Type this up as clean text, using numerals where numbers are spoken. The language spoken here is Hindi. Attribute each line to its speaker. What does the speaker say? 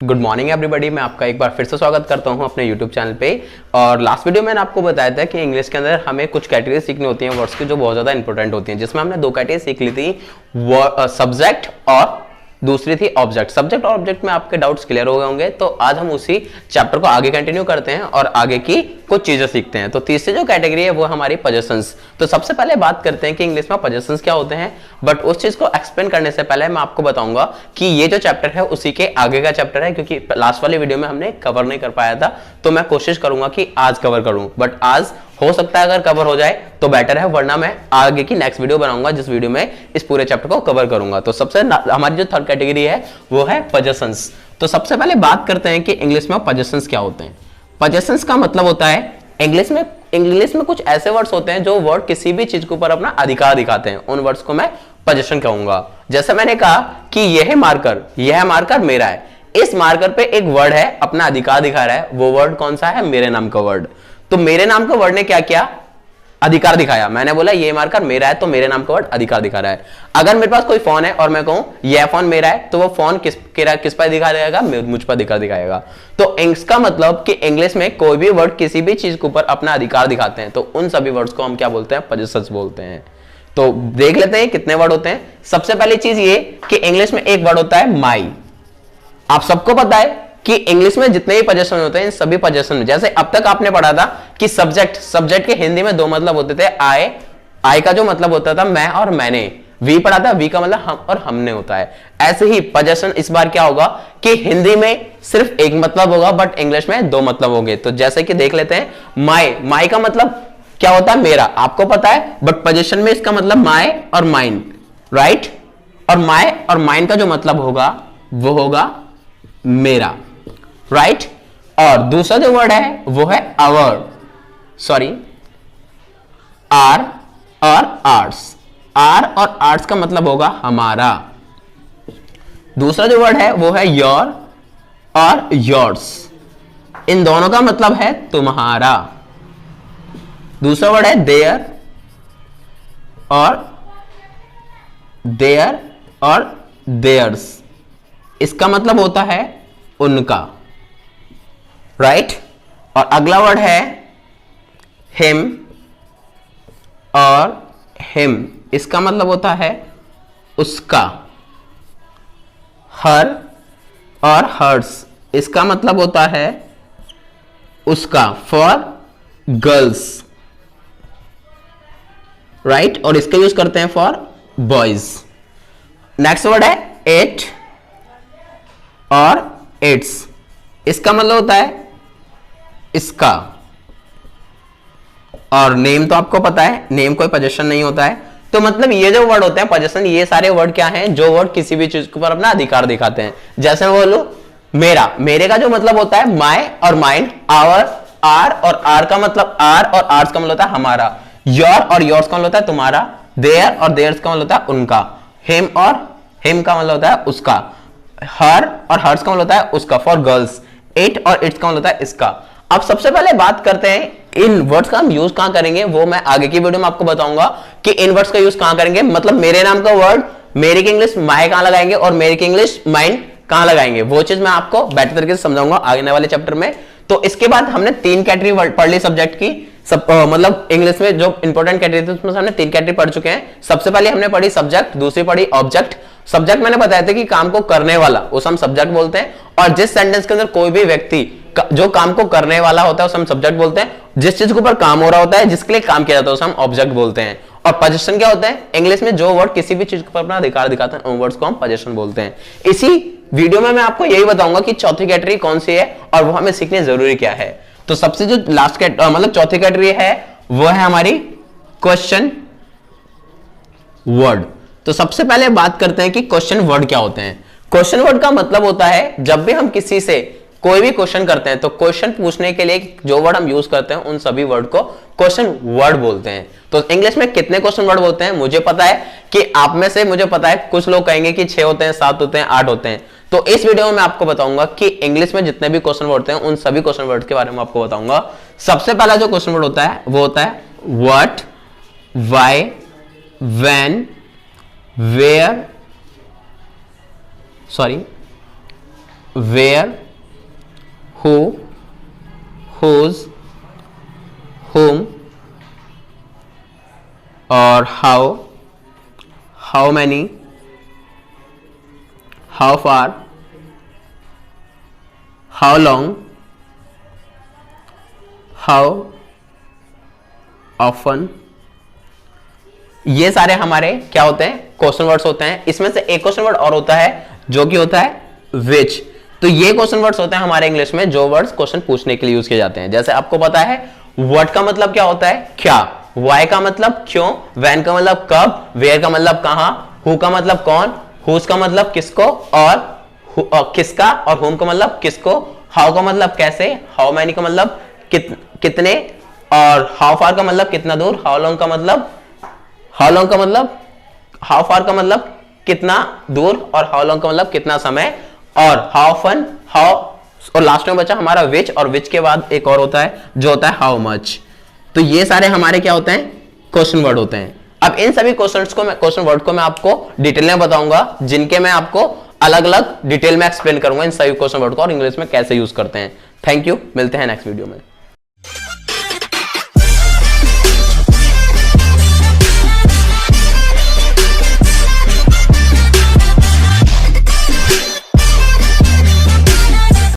Speaker 1: गुड मॉर्निंग एवरीबॉडी, मैं आपका एक बार फिर से स्वागत करता हूं अपने यूट्यूब चैनल पे। और लास्ट वीडियो में मैंने आपको बताया था कि इंग्लिश के अंदर हमें कुछ कैटेगरी सीखनी होती हैं वर्ड्स की जो बहुत ज़्यादा इंपॉर्टेंट होती हैं, जिसमें हमने दो कैटेगरी सीख ली थी, सब्जेक्ट और दूसरी थी ऑब्जेक्ट। सब्जेक्ट और ऑब्जेक्ट में आपके डाउट्स क्लियर हो गए होंगे, तो आज हम उसी चैप्टर को आगे कंटिन्यू करते हैं और आगे की कुछ चीजें सीखते हैं। तो तीसरी जो कैटेगरी है वो हमारी पोजेशंस। तो सबसे पहले बात करते हैं कि इंग्लिश में पोजेशंस क्या होते हैं, बट उस चीज को एक्सप्लेन करने से पहले मैं आपको बताऊंगा कि ये जो चैप्टर है उसी के आगे का चैप्टर है, क्योंकि लास्ट वाली वीडियो में हमने कवर नहीं कर पाया था, तो मैं कोशिश करूंगा कि आज कवर करूं। बट आज हो सकता है अगर कवर हो जाए तो बेटर है, वरना मैं आगे की नेक्स्ट वीडियो बनाऊंगा जिस वीडियो में इस पूरे चैप्टर को कवर करूंगा। तो सबसे हमारी जो थर्ड कैटेगरी है वो है पोजेशंस। तो सबसे पहले बात करते हैं कि इंग्लिश में पोजेशंस क्या होते हैं। पोजेशंस का मतलब होता है इंग्लिश में कुछ ऐसे वर्ड्स होते हैं जो वर्ड किसी भी चीज के ऊपर अपना अधिकार दिखाते हैं, उन वर्ड्स को मैं पोजेशन कहूंगा। जैसे मैंने कहा कि यह मार्कर मेरा है, इस मार्कर पे एक वर्ड है अपना अधिकार दिखा रहा है, वो वर्ड कौन सा है? मेरे नाम का वर्ड। तो मेरे नाम का वर्ड ने क्या किया? अधिकार दिखाया। मैंने बोला ये मार्कर मेरा है, तो मेरे नाम का वर्ड अधिकार दिखा रहा है। अगर मेरे पास कोई फोन है और मैं कहूं यह फोन मेरा है, तो वो फोन किस पर दिखा देगा? मुझ पर अधिकार दिखाएगा। तो इसका मतलब कि इंग्लिश में कोई भी वर्ड किसी भी चीज के ऊपर अपना अधिकार दिखाते हैं, तो उन सभी वर्ड्स को हम क्या बोलते हैं? पोजेशंस बोलते हैं। तो देख लेते हैं कितने वर्ड होते हैं। सबसे पहली चीज ये कि इंग्लिश में एक वर्ड होता है माई। आप सबको पता है कि इंग्लिश में जितने भी पोजेशन होते हैं, सभी पोजेशन में, जैसे अब तक आपने पढ़ा था कि सब्जेक्ट के हिंदी में दो मतलब होते थे। आई का जो मतलब होता था मैं और मैंने, वी पढ़ा था, वी का मतलब हम और हमने होता है। ऐसे ही पोजेशन इस बार क्या होगा कि हिंदी में सिर्फ एक मतलब होगा, बट इंग्लिश में दो मतलब होंगे। तो जैसे कि देख लेते हैं, माई का मतलब क्या होता है? मेरा, आपको पता है, बट पोजेशन में इसका मतलब माई और माइन, राइट? और माई और माइन का जो मतलब होगा वो होगा मेरा, राइट? और दूसरा जो वर्ड है वो है आवर, आर और आर्ट्स। आर और आर्ट्स का मतलब होगा हमारा। दूसरा जो वर्ड है वो है योर और योर्स, इन दोनों का मतलब है तुम्हारा। दूसरा वर्ड है देयर और देयर्स, इसका मतलब होता है उनका, राइट? और अगला वर्ड है हिम और हिम, इसका मतलब होता है उसका। हर और हर्स, इसका मतलब होता है उसका, फॉर गर्ल्स, राइट? और इसका यूज करते हैं फॉर बॉयज। नेक्स्ट वर्ड है इट और इट्स, इसका मतलब होता है इसका। और नेम तो आपको पता है, नेम कोई पोजेशन नहीं होता है। तो मतलब ये जो वर्ड होते हैं पोजेशन, ये सारे वर्ड क्या हैं? जो वर्ड किसी भी चीज के ऊपर अपना अधिकार दिखाते हैं। जैसे मैं बोलूं मेरा, मेरे का जो मतलब होता है माई और माइन। आवर, आर और आर का मतलब आर और आर्स का मतलब होता है हमारा। योर और योर्स का मतलब होता है तुम्हारा। देयर और देयर्स का मतलब होता है उनका। हिम और हिम का मतलब होता है उसका। हर और हर्स का मतलब होता है उसका, फॉर गर्ल्स। इट और इट्स का मतलब होता है इसका। अब सबसे पहले बात करते हैं इन वर्ड्स का हम यूज कहां करेंगे, वो मैं आगे की वीडियो में आपको बताऊंगा कि इन वर्ड्स का यूज कहां करेंगे। मतलब मेरे नाम का वर्ड मेरे की इंग्लिश माय कहां लगाएंगे और मेरे की इंग्लिश माइन कहां लगाएंगे, वो चीज मैं आपको बेटर तरीके से समझाऊंगा आगे वाले चैप्टर में। तो इसके बाद हमने तीन कैटेगरी पढ़ ली सब्जेक्ट की। मतलब इंग्लिश में जो इंपॉर्टेंट कैटेगरी थी उसमें हमने तीन कैटेगरी पढ़ चुके हैं। सबसे पहले हमने पढ़ी सब्जेक्ट, दूसरी पढ़ी ऑब्जेक्ट। सब्जेक्ट मैंने बताया था कि काम को करने वाला, उसे हम सब्जेक्ट बोलते हैं। और जिस सेंटेंस के अंदर कोई भी व्यक्ति जो काम को करने वाला होता है उसे हम सब्जेक्ट बोलते हैं। जिस चीज के ऊपर काम हो रहा होता है, जिसके लिए काम किया जाता है, उसे हम ऑब्जेक्ट बोलते हैं। और पोजीशन क्या होता है? इंग्लिश में जो वर्ड किसी भी चीज के ऊपर अपना अधिकार दिखाते हैं, उन वर्ड्स को हम पोजीशन बोलते हैं। इसी वीडियो में मैं आपको यही बताऊंगा कि चौथी कैटेगरी कौन सी है और वो हमें सीखनी जरूरी क्या है। तो सबसे जो लास्ट मतलब चौथी कैटेगरी है वो है हमारी क्वेश्चन वर्ड। तो सबसे पहले बात करते हैं कि क्वेश्चन वर्ड क्या होते हैं। क्वेश्चन वर्ड का मतलब होता है जब भी हम किसी से कोई भी क्वेश्चन करते हैं, तो क्वेश्चन पूछने के लिए जो वर्ड हम यूज करते हैं उन सभी वर्ड को क्वेश्चन वर्ड बोलते हैं। तो इंग्लिश में कितने क्वेश्चन वर्ड बोलते हैं? मुझे पता है कि आप में से मुझे पता है कुछ लोग कहेंगे कि 6 होते हैं, 7 होते हैं, 8 होते हैं। तो इस वीडियो में मैं आपको बताऊंगा कि इंग्लिश में जितने भी क्वेश्चन वर्ड होते हैं उन सभी क्वेश्चन वर्ड के बारे में आपको बताऊंगा। सबसे पहला जो क्वेश्चन वर्ड होता है वो होता है what, why, when, where, where, who, whose, whom और how many, how far, how long, how often, ये सारे हमारे क्या होते हैं, क्वेश्चन वर्ड्स होते हैं। इसमें से एक क्वेश्चन वर्ड और होता है जो कि होता है which। तो ये क्वेश्चन वर्ड्स होते हैं हमारे इंग्लिश में जो वर्ड्स क्वेश्चन पूछने के लिए यूज किए जाते हैं। जैसे आपको पता है व्हाट का मतलब क्या होता है, क्या, वाई का मतलब क्यों, व्हेन का मतलब कब, वेयर का मतलब कहां, हु का मतलब कौन, हुज का मतलब किसको और किसका, और होम का मतलब किसको, हाउ का मतलब कैसे, हाउ मैनी का मतलब कितने, और हाउ फार का मतलब कितना दूर, हाउ लॉन्ग का मतलब हाउ फार का मतलब कितना दूर, और हाउ लॉन्ग का मतलब कितना समय, और हाउ फन, और लास्ट में बचा हमारा विच, और विच के बाद एक और होता है जो होता है हाउ मच। तो ये सारे हमारे क्या होते हैं, क्वेश्चन वर्ड होते हैं। अब इन सभी क्वेश्चन वर्ड को मैं आपको डिटेल में बताऊंगा, जिनके मैं आपको अलग अलग डिटेल में एक्सप्लेन करूंगा इन सभी क्वेश्चन वर्ड को और इंग्लिश में कैसे यूज करते हैं। थैंक यू, मिलते हैं नेक्स्ट वीडियो में।